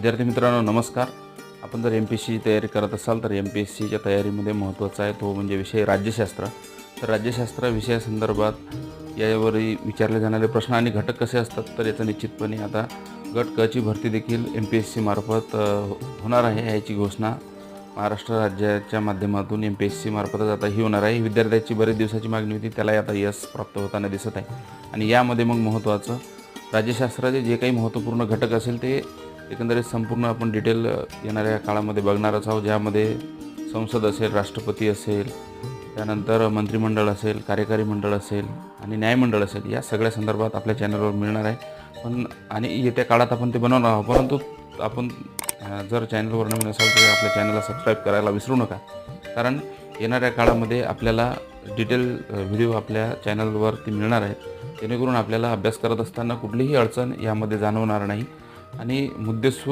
विद्यार्थी मित्रांनो नमस्कार. आपण जर MPSCची तयारी करत असाल तर MPSCच्या तयारीमध्ये महत्त्वाचा आहे तो म्हणजे विषय राज्यशास्त्र. तर राज्यशास्त्र विषयासंदर्भात यावर विचारले जाणारे प्रश्न आणि घटक कसे असतात तर याचं निश्चितपणे आता गट क ची भरती देखील MPSC मार्फत होणार आहे. याची घोषणा महाराष्ट्र राज्याच्या माध्यमातून MPSC मार्फतच आता ही होणार आहे. विद्यार्थ्याची बरेच दिवसाची मागणी होती, त्याला आता यश प्राप्त होताना दिसत आहे. आणि यामध्ये मग महत्त्वाचं राज्यशास्त्राचे जे काही महत्त्वपूर्ण घटक असेल ते एकंदरीत संपूर्ण आपण डिटेल येणाऱ्या काळामध्ये बघणारच आहोत. ज्यामध्ये संसद असेल, राष्ट्रपती असेल, त्यानंतर मंत्रिमंडळ असेल, कार्यकारी मंडळ असेल आणि न्यायमंडळ असेल, या सगळ्या संदर्भात आपल्या चॅनलवर मिळणार आहे. पण आणि येत्या काळात आपण ते बनवणार आहोत. परंतु आपण जर चॅनलवर नवीन असाल तर आपल्या चॅनलला सबस्क्राईब करायला विसरू नका, कारण येणाऱ्या काळामध्ये आपल्याला डिटेल व्हिडिओ आपल्या चॅनलवरती मिळणार आहेत, जेणेकरून आपल्याला अभ्यास करत असताना कुठलीही अडचण यामध्ये जाणवणार नाही आणि मुद्देसूद